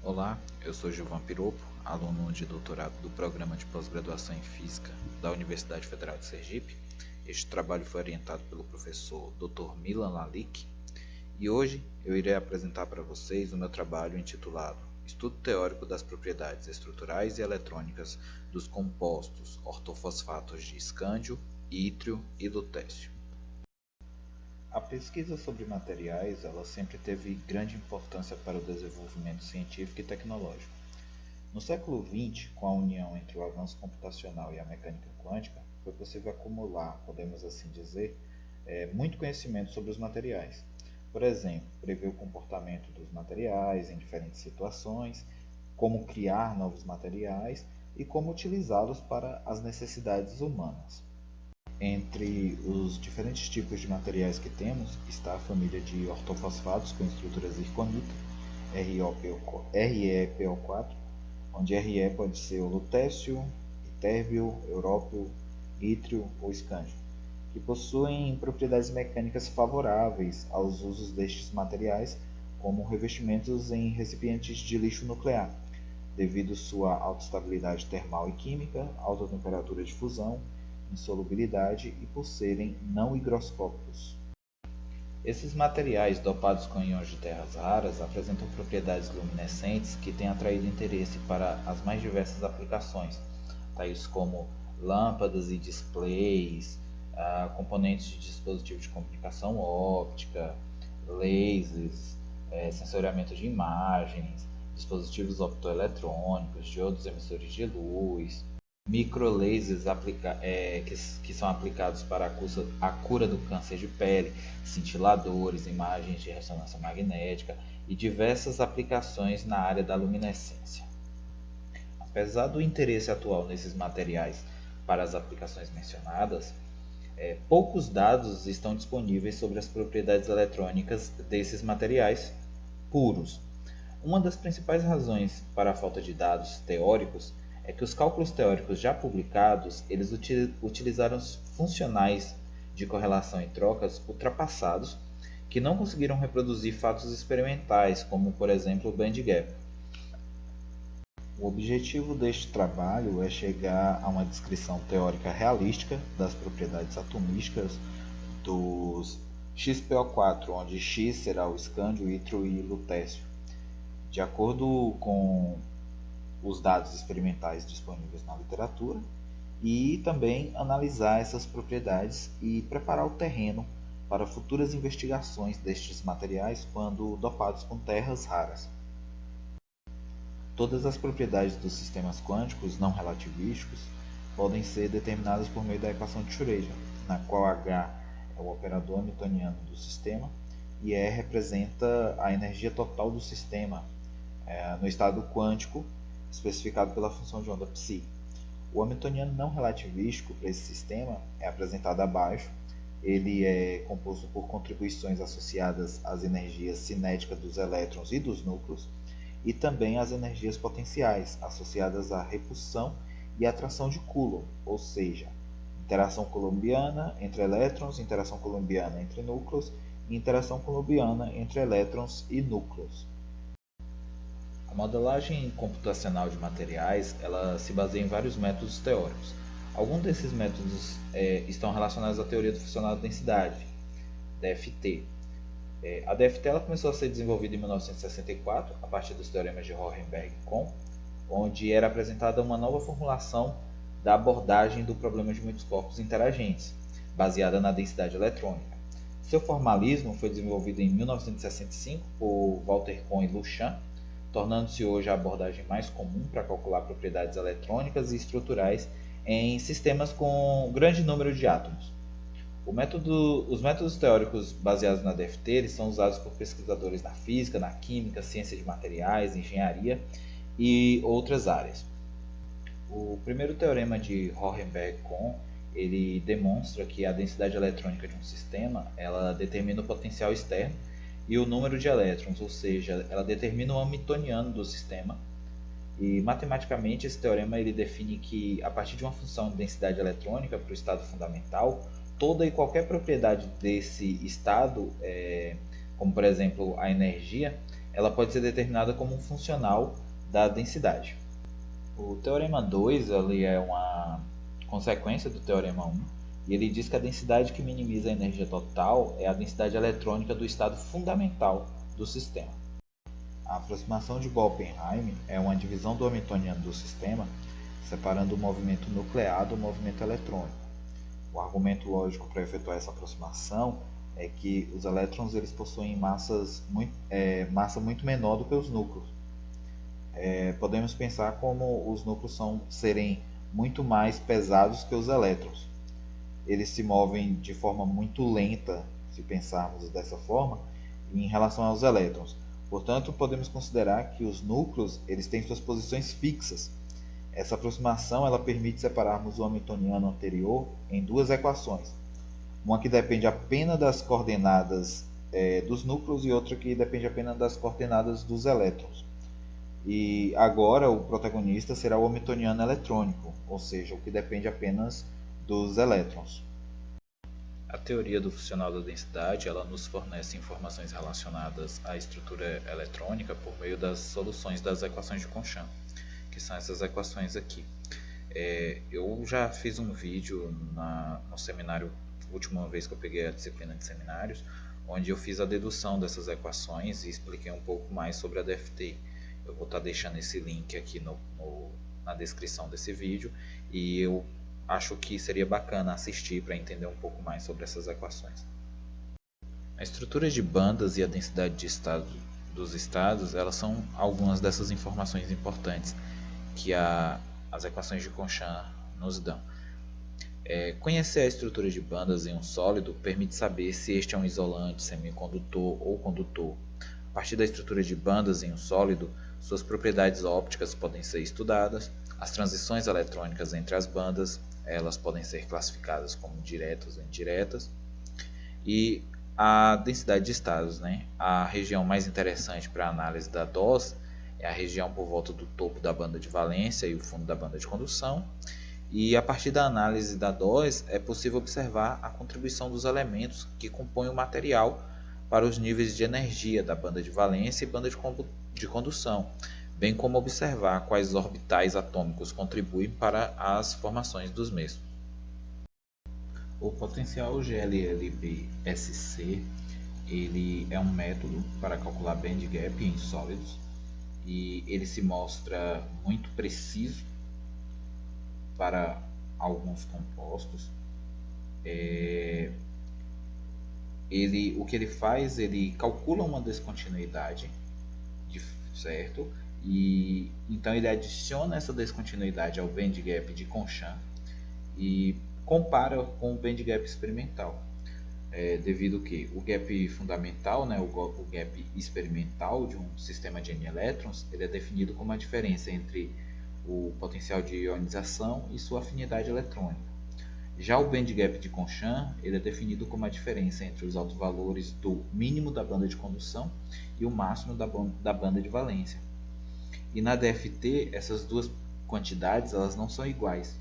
Olá, eu sou Gilvan Piropo, aluno de doutorado do Programa de Pós-Graduação em Física da Universidade Federal de Sergipe. Este trabalho foi orientado pelo professor Dr. Milan Lalique e hoje eu irei apresentar para vocês o meu trabalho intitulado Estudo Teórico das Propriedades Estruturais e Eletrônicas dos Compostos Ortofosfatos de Escândio, Ítrio e Lutécio. A pesquisa sobre materiais ela sempre teve grande importância para o desenvolvimento científico e tecnológico. No século XX, com a união entre o avanço computacional e a mecânica quântica, foi possível acumular, podemos assim dizer, muito conhecimento sobre os materiais. Por exemplo, prever o comportamento dos materiais em diferentes situações, como criar novos materiais e como utilizá-los para as necessidades humanas. Entre os diferentes tipos de materiais que temos está a família de ortofosfatos com estrutura zirconita, RePO4, onde Re pode ser o lutécio, itérbio, európio, ítrio ou escândio, que possuem propriedades mecânicas favoráveis aos usos destes materiais como revestimentos em recipientes de lixo nuclear, devido sua alta estabilidade termal e química, alta temperatura de fusão, insolubilidade e por serem não higroscópicos. Esses materiais dopados com íons de terras raras apresentam propriedades luminescentes que têm atraído interesse para as mais diversas aplicações, tais como lâmpadas e displays, componentes de dispositivos de comunicação óptica, lasers, sensoriamento de imagens, dispositivos optoeletrônicos, diodos emissores de luz, microlasers que são aplicados para a cura do câncer de pele, cintiladores, imagens de ressonância magnética e diversas aplicações na área da luminescência. Apesar do interesse atual nesses materiais para as aplicações mencionadas, poucos dados estão disponíveis sobre as propriedades eletrônicas desses materiais puros. Uma das principais razões para a falta de dados teóricos é que os cálculos teóricos já publicados, eles utilizaram funcionais de correlação e trocas ultrapassados que não conseguiram reproduzir fatos experimentais, como por exemplo o band gap. O objetivo deste trabalho é chegar a uma descrição teórica realística das propriedades atomísticas dos XPO4, onde X será o escândio, ítrio e lutécio. De acordo com os dados experimentais disponíveis na literatura e também analisar essas propriedades e preparar o terreno para futuras investigações destes materiais quando dopados com terras raras. Todas as propriedades dos sistemas quânticos não relativísticos podem ser determinadas por meio da equação de Schrödinger, na qual H é o operador hamiltoniano do sistema e E representa a energia total do sistema no estado quântico especificado pela função de onda psi. O hamiltoniano não relativístico para esse sistema é apresentado abaixo. Ele é composto por contribuições associadas às energias cinéticas dos elétrons e dos núcleos e também às energias potenciais associadas à repulsão e atração de Coulomb, ou seja, interação coulombiana entre elétrons, interação coulombiana entre núcleos e interação coulombiana entre elétrons e núcleos. A modelagem computacional de materiais ela se baseia em vários métodos teóricos. Alguns desses métodos estão relacionados à teoria do funcional da densidade, DFT. A DFT ela começou a ser desenvolvida em 1964, a partir dos teoremas de Hohenberg e Kohn, onde era apresentada uma nova formulação da abordagem do problema de muitos corpos interagentes, baseada na densidade eletrônica. Seu formalismo foi desenvolvido em 1965 por Walter Kohn e Lushan, tornando-se hoje a abordagem mais comum para calcular propriedades eletrônicas e estruturais em sistemas com grande número de átomos. Os métodos teóricos baseados na DFT eles são usados por pesquisadores na física, na química, ciência de materiais, engenharia e outras áreas. O primeiro teorema de Hohenberg-Kohn ele demonstra que a densidade eletrônica de um sistema ela determina o potencial externo e o número de elétrons, ou seja, ela determina o hamiltoniano do sistema. E matematicamente esse teorema ele define que a partir de uma função de densidade eletrônica para o estado fundamental, toda e qualquer propriedade desse estado, como por exemplo a energia, ela pode ser determinada como um funcional da densidade. O teorema 2 ele é uma consequência do teorema 1, e ele diz que a densidade que minimiza a energia total é a densidade eletrônica do estado fundamental do sistema. A aproximação de Bohr-Oppenheim é uma divisão do hamiltoniano do sistema, separando o movimento nuclear do movimento eletrônico. O argumento lógico para efetuar essa aproximação é que os elétrons eles possuem massa muito menor do que os núcleos. Podemos pensar como os núcleos serem muito mais pesados que os elétrons. Eles se movem de forma muito lenta, se pensarmos dessa forma, em relação aos elétrons. Portanto, podemos considerar que os núcleos eles têm suas posições fixas. Essa aproximação ela permite separarmos o hamiltoniano anterior em duas equações. Uma que depende apenas das coordenadas dos núcleos e outra que depende apenas das coordenadas dos elétrons. E agora o protagonista será o hamiltoniano eletrônico, ou seja, o que depende apenas dos elétrons. A teoria do funcional da densidade ela nos fornece informações relacionadas à estrutura eletrônica por meio das soluções das equações de Conchamp, que são essas equações aqui. Eu já fiz um vídeo no seminário, última vez que eu peguei a disciplina de seminários, onde eu fiz a dedução dessas equações e expliquei um pouco mais sobre a DFT. Eu vou estar deixando esse link aqui na descrição desse vídeo, e eu acho que seria bacana assistir para entender um pouco mais sobre essas equações. A estrutura de bandas e a densidade de dos estados elas são algumas dessas informações importantes que as equações de Conchamp nos dão. Conhecer a estrutura de bandas em um sólido permite saber se este é um isolante, semicondutor ou condutor. A partir da estrutura de bandas em um sólido, suas propriedades ópticas podem ser estudadas, as transições eletrônicas entre as bandas elas podem ser classificadas como diretas ou indiretas, e a densidade de estados, A região mais interessante para a análise da DOS é a região por volta do topo da banda de valência e o fundo da banda de condução, e a partir da análise da DOS é possível observar a contribuição dos elementos que compõem o material para os níveis de energia da banda de valência e banda de condução, bem como observar quais orbitais atômicos contribuem para as formações dos mesmos. O potencial GLLB-SC ele é um método para calcular band gap em sólidos, e ele se mostra muito preciso para alguns compostos. O que ele faz, ele calcula uma descontinuidade, certo? E então ele adiciona essa descontinuidade ao band gap de Conchamp e compara com o band gap experimental, devido que o gap fundamental, o gap experimental de um sistema de N elétrons, ele é definido como a diferença entre o potencial de ionização e sua afinidade eletrônica. Já o band gap de Conchamp ele é definido como a diferença entre os autovalores do mínimo da banda de condução e o máximo da banda de valência. E na DFT, essas duas quantidades elas não são iguais,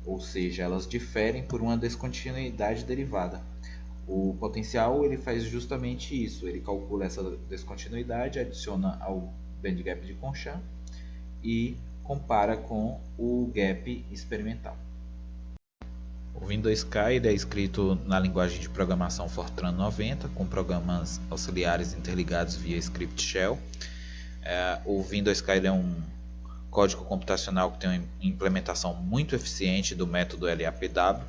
ou seja, elas diferem por uma descontinuidade derivada. O potencial ele faz justamente isso, ele calcula essa descontinuidade, adiciona ao band gap de Conchamp e compara com o gap experimental. O Win2K é escrito na linguagem de programação Fortran 90, com programas auxiliares interligados via script shell. O Win2K é um código computacional que tem uma implementação muito eficiente do método LAPW.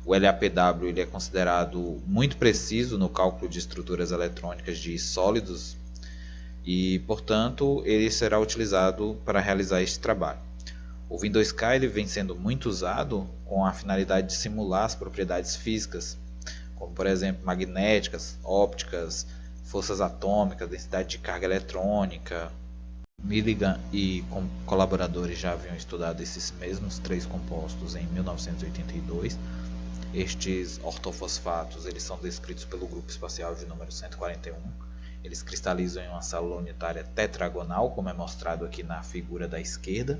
O LAPW ele é considerado muito preciso no cálculo de estruturas eletrônicas de sólidos e, portanto, ele será utilizado para realizar este trabalho. O Win2K ele vem sendo muito usado com a finalidade de simular as propriedades físicas, como por exemplo magnéticas, ópticas, forças atômicas, densidade de carga eletrônica. Milligan e colaboradores já haviam estudado esses mesmos três compostos em 1982. Estes ortofosfatos eles são descritos pelo grupo espacial de número 141. Eles cristalizam em uma célula unitária tetragonal, como é mostrado aqui na figura da esquerda.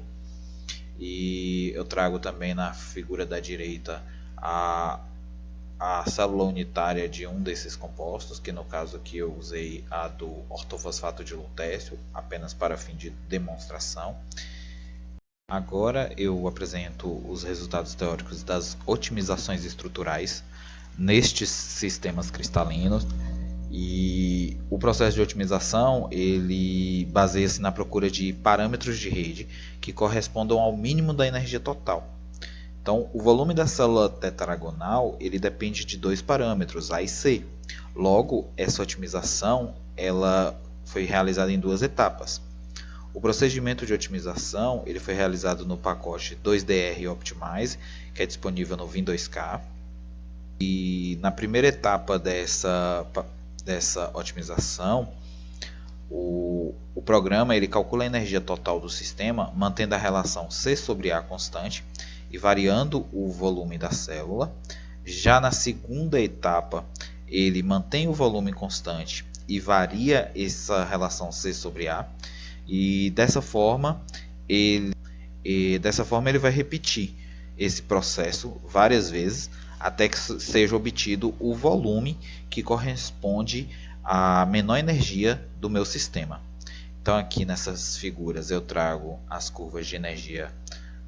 E eu trago também na figura da direita a célula unitária de um desses compostos, que no caso aqui eu usei a do ortofosfato de lutécio, apenas para fim de demonstração. Agora eu apresento os resultados teóricos das otimizações estruturais nestes sistemas cristalinos. E o processo de otimização ele baseia-se na procura de parâmetros de rede que correspondam ao mínimo da energia total. Então, o volume da célula tetragonal ele depende de dois parâmetros, A e C. Logo, essa otimização ela foi realizada em duas etapas. O procedimento de otimização ele foi realizado no pacote 2DR Optimize, que é disponível no Win2K. E na primeira etapa dessa otimização, o programa ele calcula a energia total do sistema, mantendo a relação C sobre A constante e variando o volume da célula. Já na segunda etapa, ele mantém o volume constante e varia essa relação C sobre A. E dessa forma ele vai repetir esse processo várias vezes até que seja obtido o volume que corresponde à menor energia do meu sistema. Então aqui nessas figuras eu trago as curvas de energia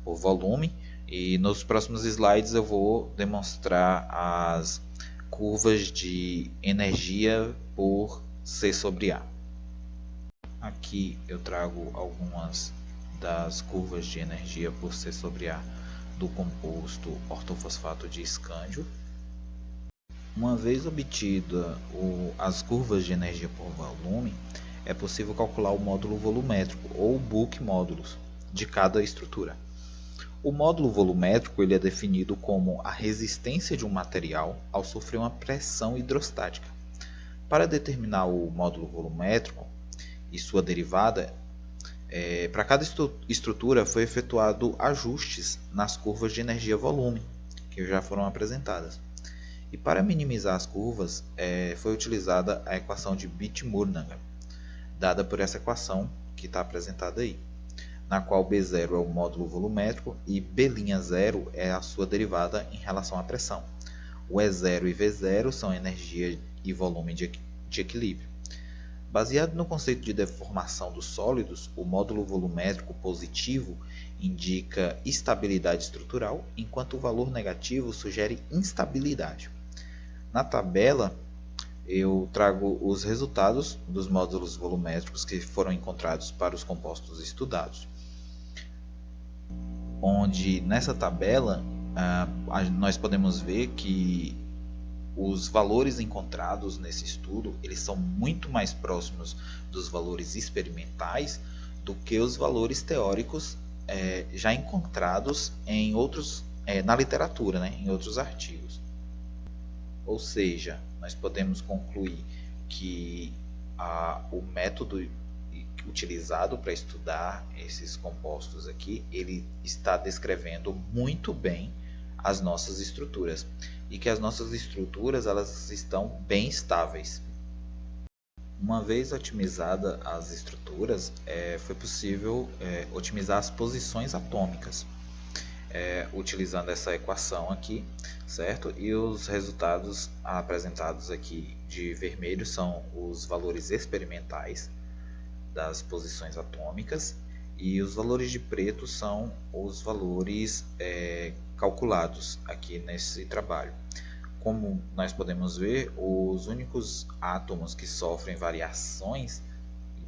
por volume e nos próximos slides eu vou demonstrar as curvas de energia por C sobre A. Aqui eu trago algumas das curvas de energia por C sobre A do composto ortofosfato de escândio. Uma vez obtida as curvas de energia por volume, é possível calcular o módulo volumétrico ou Book módulos de cada estrutura. O módulo volumétrico ele é definido como a resistência de um material ao sofrer uma pressão hidrostática. Para determinar o módulo volumétrico e sua derivada, para cada estrutura foi efetuado ajustes nas curvas de energia-volume, que já foram apresentadas. E para minimizar as curvas, foi utilizada a equação de Bitmurnaga, dada por essa equação que está apresentada aí, na qual B0 é o módulo volumétrico e B'0 é a sua derivada em relação à pressão. O E0 e V0 são energia e volume de equilíbrio. Baseado no conceito de deformação dos sólidos, o módulo volumétrico positivo indica estabilidade estrutural, enquanto o valor negativo sugere instabilidade. Na tabela, eu trago os resultados dos módulos volumétricos que foram encontrados para os compostos estudados. Onde nessa tabela nós podemos ver que os valores encontrados nesse estudo eles são muito mais próximos dos valores experimentais do que os valores teóricos já encontrados em outros, na literatura, né, em outros artigos. Ou seja, nós podemos concluir que o método utilizado para estudar esses compostos aqui, ele está descrevendo muito bem as nossas estruturas e que as nossas estruturas elas estão bem estáveis. Uma vez otimizada as estruturas, foi possível otimizar as posições atômicas, utilizando essa equação aqui, certo? E os resultados apresentados aqui de vermelho são os valores experimentais das posições atômicas e os valores de preto são os valores calculados aqui nesse trabalho. Como nós podemos ver, os únicos átomos que sofrem variações,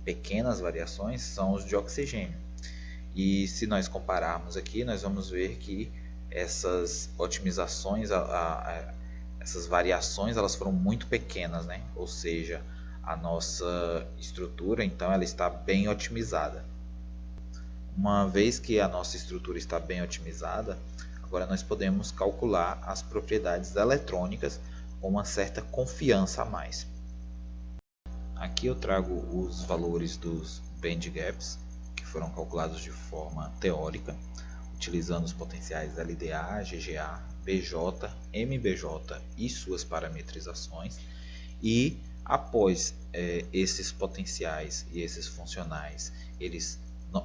pequenas variações, são os de oxigênio. E se nós compararmos aqui, nós vamos ver que essas otimizações, essas variações, elas foram muito pequenas, né? Ou seja, a nossa estrutura, então, ela está bem otimizada. Uma vez que a nossa estrutura está bem otimizada, agora nós podemos calcular as propriedades eletrônicas com uma certa confiança a mais. Aqui eu trago os valores dos band gaps, que foram calculados de forma teórica, utilizando os potenciais LDA, GGA, BJ, MBJ e suas parametrizações. E após esses potenciais e esses funcionais,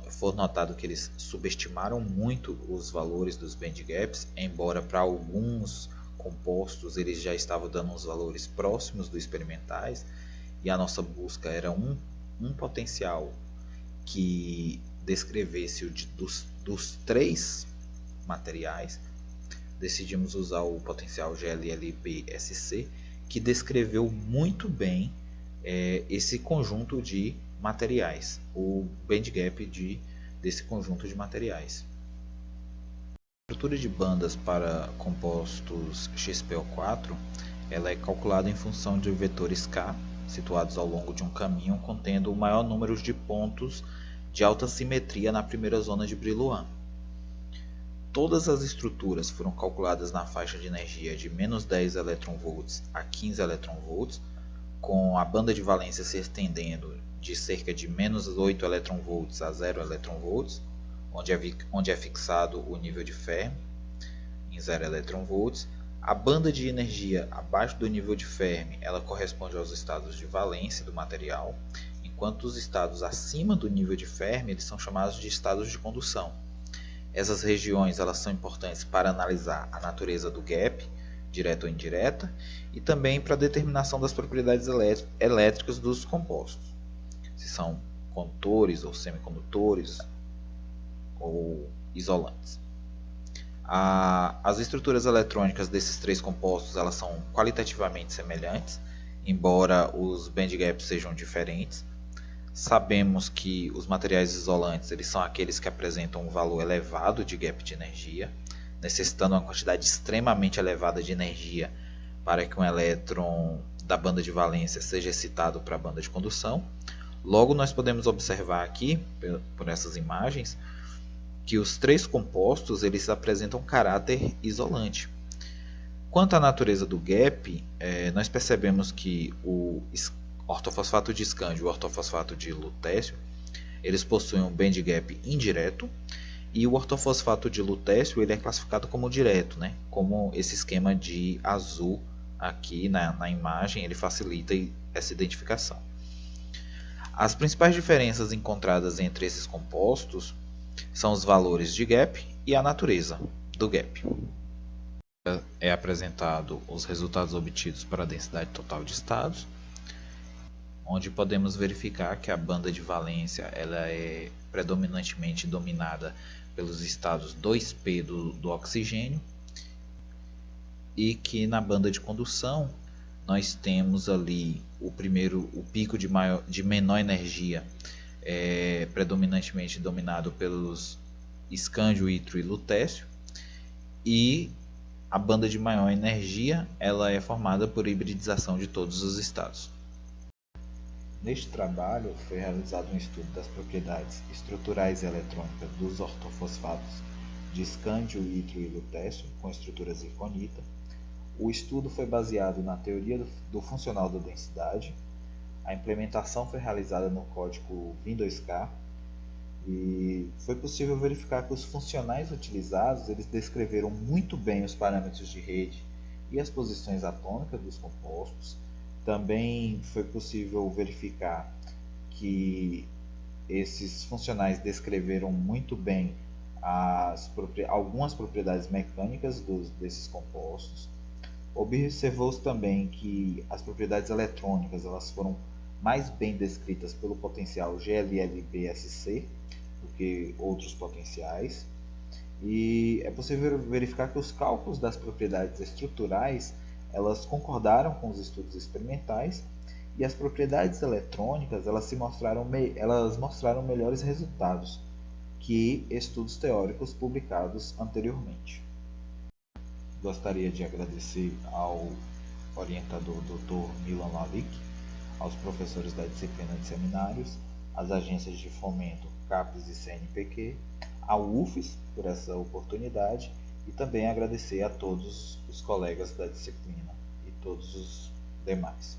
foi notado que eles subestimaram muito os valores dos band gaps, embora para alguns compostos eles já estavam dando uns valores próximos dos experimentais, e a nossa busca era um potencial que descrevesse dos 3 materiais. Decidimos usar o potencial GLLB-SC, que descreveu muito bem esse conjunto de materiais, o band gap desse conjunto de materiais. A estrutura de bandas para compostos XPO4 ela é calculada em função de vetores K situados ao longo de um caminho contendo o maior número de pontos de alta simetria na primeira zona de Brillouin. Todas as estruturas foram calculadas na faixa de energia de menos 10 eV a 15 eV, com a banda de valência se estendendo de cerca de menos 8 eV a 0 eV, onde é fixado o nível de Fermi em 0 eV. A banda de energia abaixo do nível de Fermi ela corresponde aos estados de valência do material, enquanto os estados acima do nível de Fermi eles são chamados de estados de condução. Essas regiões elas são importantes para analisar a natureza do gap, direta ou indireta, e também para a determinação das propriedades elétricas dos compostos, se são condutores ou semicondutores ou isolantes. As estruturas eletrônicas desses 3 compostos elas são qualitativamente semelhantes, embora os band gaps sejam diferentes. Sabemos que os materiais isolantes eles são aqueles que apresentam um valor elevado de gap de energia, necessitando uma quantidade extremamente elevada de energia para que um elétron da banda de valência seja excitado para a banda de condução. Logo, nós podemos observar aqui, por essas imagens, que os 3 compostos eles apresentam caráter isolante. Quanto à natureza do gap, nós percebemos que o ortofosfato de escândio e o ortofosfato de lutécio eles possuem um band gap indireto, e o ortofosfato de lutécio ele é classificado como direto, como esse esquema de azul aqui na imagem ele facilita essa identificação. As principais diferenças encontradas entre esses compostos são os valores de gap e a natureza do gap. É apresentado os resultados obtidos para a densidade total de estados, onde podemos verificar que a banda de valência ela é predominantemente dominada pelos estados 2p do oxigênio, e que na banda de condução nós temos ali o pico de menor energia predominantemente dominado pelos escândio, ítrio e lutécio, e a banda de maior energia ela é formada por hibridização de todos os estados. Neste trabalho foi realizado um estudo das propriedades estruturais e eletrônicas dos ortofosfatos de escândio, ítrio e lutécio com estrutura zirconita. O estudo foi baseado na teoria do funcional da densidade. A implementação foi realizada no código Win2K e foi possível verificar que os funcionais utilizados eles descreveram muito bem os parâmetros de rede e as posições atômicas dos compostos. Também foi possível verificar que esses funcionais descreveram muito bem algumas propriedades mecânicas desses compostos. Observou-se também que as propriedades eletrônicas elas foram mais bem descritas pelo potencial GLLB-SC do que outros potenciais. E é possível verificar que os cálculos das propriedades estruturais elas concordaram com os estudos experimentais, e as propriedades eletrônicas elas mostraram melhores resultados que estudos teóricos publicados anteriormente. Gostaria de agradecer ao orientador Dr. Milan Lalic, aos professores da disciplina de seminários, às agências de fomento CAPES e CNPq, ao UFES por essa oportunidade, e também agradecer a todos os colegas da disciplina e todos os demais.